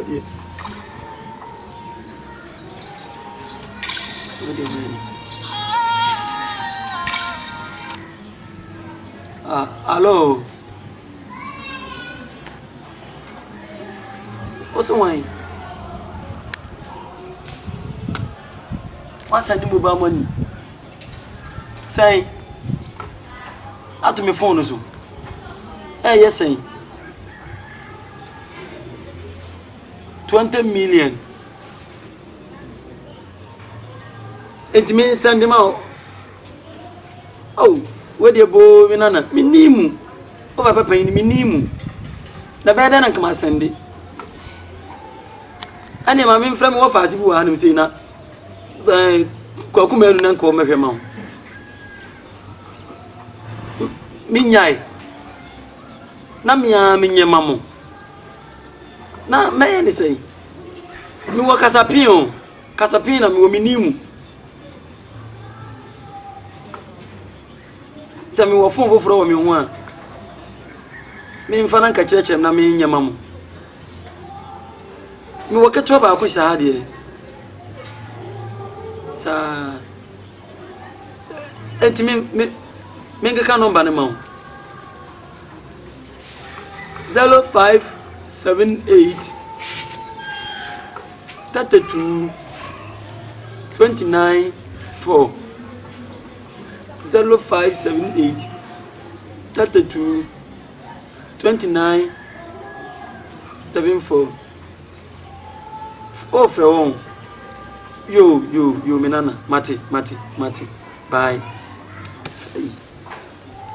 dia. Alô. What's the wine? What's the mobile money? Say, out to my phone also. Hey, yes, say 20 million. It means send them out. Oh, where the boy, Minana, Minimu. Oh, Papa, Minimu. The better than come send it. And your mammy from what fast you are saying that. Cocumen and call my mouth. Minyai. Namia, minya mamu. Na, man, say. Me wa Casapino. Casapina, me minimu. Sami wa fun fo me ho a me mfa na nka kirechem na me nyama mo me wo keto ba ko shahade sa enti me ngeka number ne ma 0578 32 29 4 0578 32 29 74 Oh for yo menana mate bye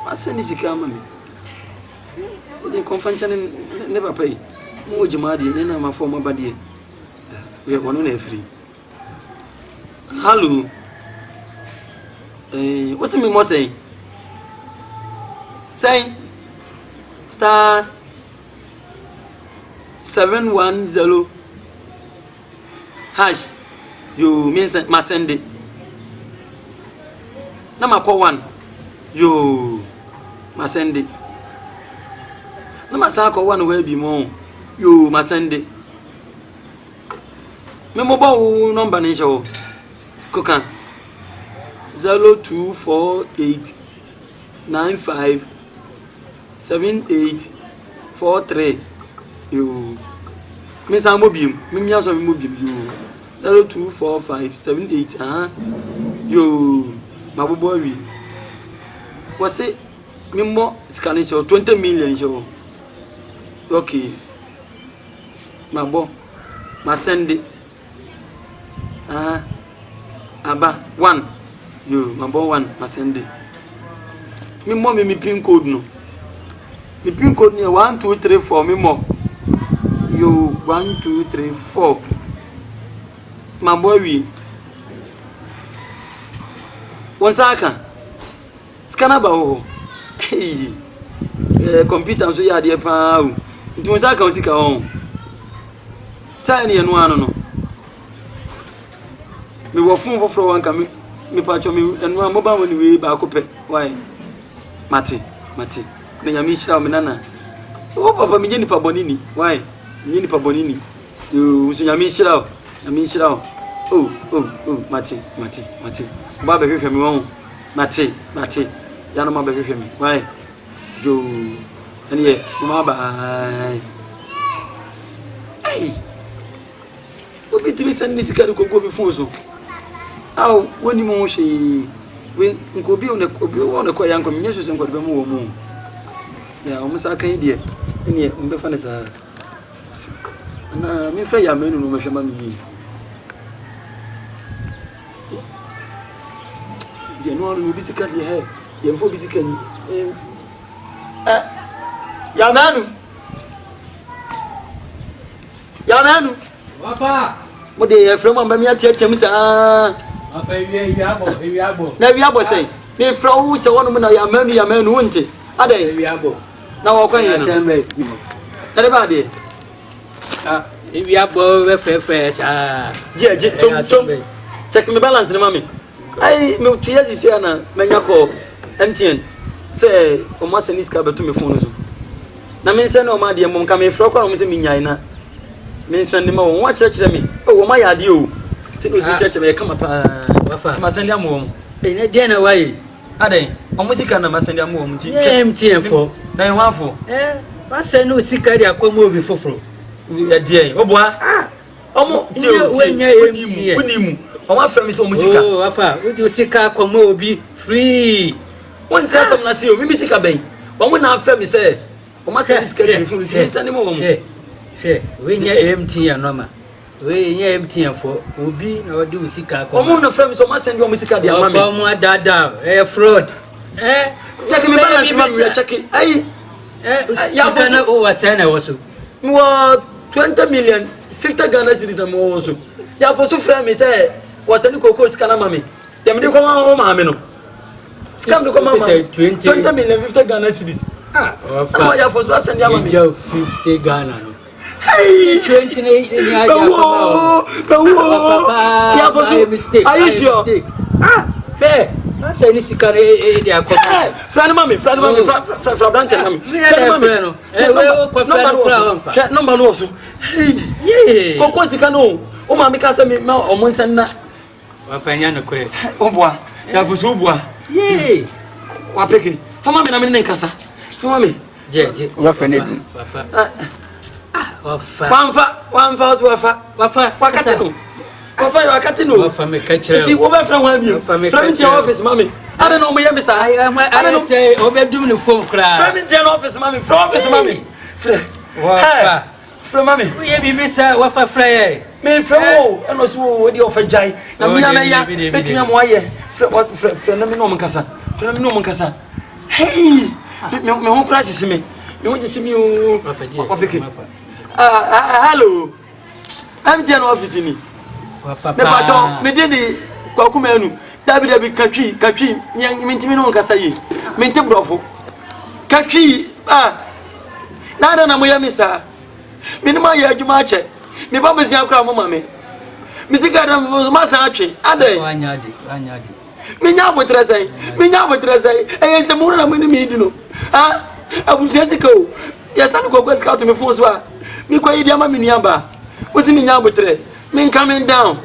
I send this camera me the convention never pay mo jimadi na ma form abadie we wono na free hello what's me more saying? Say star 710 hash. You mean must send it. Number call 1. You must send it. Number call 1 will be more. You must send it. My mobile number is show. Coca 0248 95 7843 you miss a mobile me also mobile you 0245 78 you my boy was it me more scanning show 20 million show okay my boy my send it aba 1 you number 1 masende me mo me pin code no me pin code ni 1 2 3 4 me mo you 1 2 3 4 my boy we wonsaka scanner ba ho computer so ya de pa o nti wonsaka o sika ho sa ni eno ano no me wo fun foforo wan ka me pacho me eno mobile money we ba ko pe why mate na yami shira me nana o papa me nyeni pa bonini why nyeni pa bonini yo so yami shira oh mate ba be hwehwe me won mate ya no ma be hwehwe me why yo ani e ma ba ai obi timi san ni sika ko go bi fun so aw woni mo hwe we nko bi wona ko yanko menyeso se nko be mo wo mo ya o musa kan die ene mbe fa ne sa na mi fa ya menu no me hwe ma mi ye no no bi sika die he ye mfo bi sika ni ya manu Wafa mo de frem amba mi atiatem sa Wafa ewiabo na ewiabo sei me fra wo se wono na ya manu wonte ade ewiabo na wo kwan ye no kare ba de ewiabo we fe sa je tom check me balance ni mami ai me tuya sisi ana menya ko MTN say o ma se niska beto me phone so na me se na o ma de mom ka me fra kwa o me se mi nyai na me send ma won church me o ma ya de o se no church me kama pa wafa ma send am wo ene de na wai aden o musika na ma send am wo mti MTN fo na en wafo ma send no sika dia kwamo obi foforo ya de oboa omo ti o wenya MTN unimu o ma fa mi so musika oh wafa o di sika kwamo obi free won tell some na see o mi sika ben o mo na fa mi say o ma send sika mi fun ti send mo wo mo wenya MTN normal we nya MTN for obi na odi usika ko omo na frame so ma send you musika dia mama for mo dada fraud check me balance ma check ai ya for na o wa say na wo so mo 20 million 50 Ghana cedis na mo wo so ya for so frame say wo send koko sika na mama dem dey come on mama no scam dey come mama 20 million 50 Ghana cedis wa ya for so send ya mama 50 Ghana no hey 20 ni aja ya for so mistake are you sure be na say ni sika e dey akoma friend mama friend branch mama friend no we ko friend number no so hey koko sika no o ma me ka say me o mo nsan na wa fanya no kure o boa ya for so boa wa peke fama me na me nkasa fama me je wa fene wafa wakati no wafa me ka kire ti wo be fra ho abi from the office mami ada no mo yemi sa ada no say obedum no phone kra from the office mami from office mami wafa from mami we be misa wafa fra ye me from o eno so wo di ofa jai na mi na ya betia mo aye fra na mi no mo kasa fra na mi no mo kasa hey me ho kra sisi me ho sisi mi o wafa ke hello MTN office ni wafa me pato me de ni kwakuma anu dabi katwi mentimi no nkasa yi mente brofo katwi na na mo yamisa me ni ma ya adwuma ache me ba me sia kra mo mame me sika da ma sa atwe ade wanyade me nya abotre sai e se mo na mo ni me di no abusia sika o ya sanu kokwa sika to me fon so me kwa yi dia ma me niaba wosi me nya abotre me coming down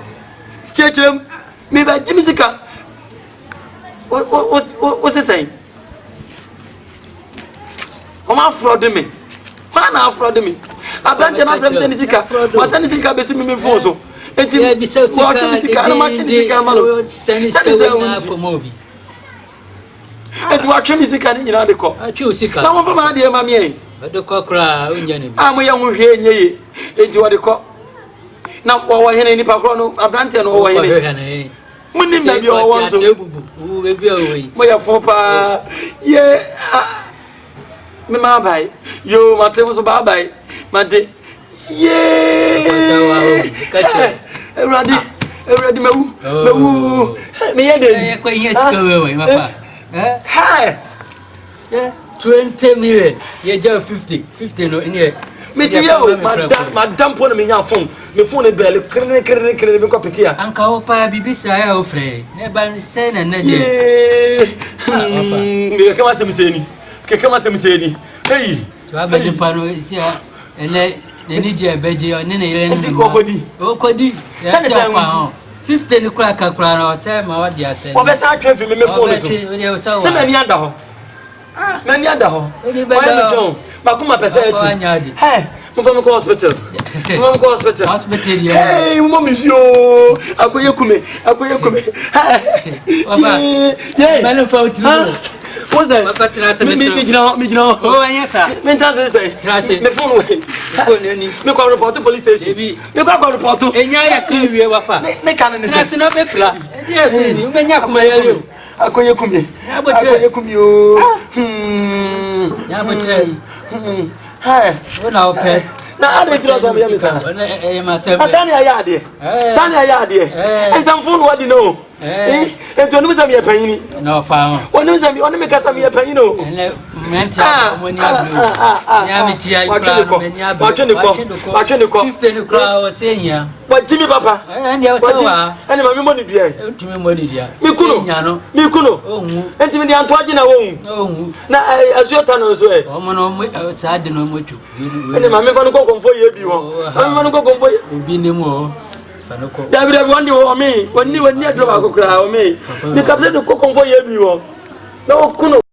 sketchem me ba jimisika what's it saying oma fraud me na fraud me abante na from sika wa sika be si me fon so enti wa sika na ma sika malo na komobi enti wa sika ni nyina de ko sika na mo fa ma de ma me de ko kra unya ni mo ya ho hwe nyeye enti wa de ko na wo hene ni pa kro no abante no wo hene muni na bi o won so u be bi o yi mo ya fo pa ye me ma bai yo ma te mo so ba bai ma de ye kache everybody mewu me ye de ko yes ko we ma fa ha 20 million ye ja 50 no in here me ti yo madam po na me nya phone me phone bele krene me ko pikia anka o pa bibisa ya o frɛ ne ban se na na je me kama se miseni hey to abedi pano sia ene ni je beje ne ne yele ni o kodi ya se fa 50 ni kura ka kura na o te ma wa dia se o be sa atwe fi me phone so se me ni anda ho me ni anda ho ba kuma pesa eti hey mo fa me ko hospital hospital hey mo mi fi o akoye kume baba manu fa utru what's that baba trase me gina o anya sa me trase say trase me phone ni me ko report police station me ko report enya ya kan wie wafa me kan ni say trase no be pla yes ni me nya kuma ya le akoye kume o ya botre hey ona ope na ade tira so me yamisa ma se sani ayade e sam phone what do know e to no me sam ye panini no fa oni me sam oni me ka sam ye panini o menti amoni ablu ya meti ai kra meni ablu watwe ne ko 50 ne kra o senya wajimi papa ende o tawa ene ma me mo ni dua ntumi mo ni dia mi kuno onwu enti me di anto agi na wonwu na azuota no so omo no mo sa de no mo tu ene ma me fa no kokonfo ye bi won ma me no kokonfo obi ne mo fa no ko David wandi wo mi wani adro ba ko kra wo mi ni kapte no kokonfo ye bi won na kuno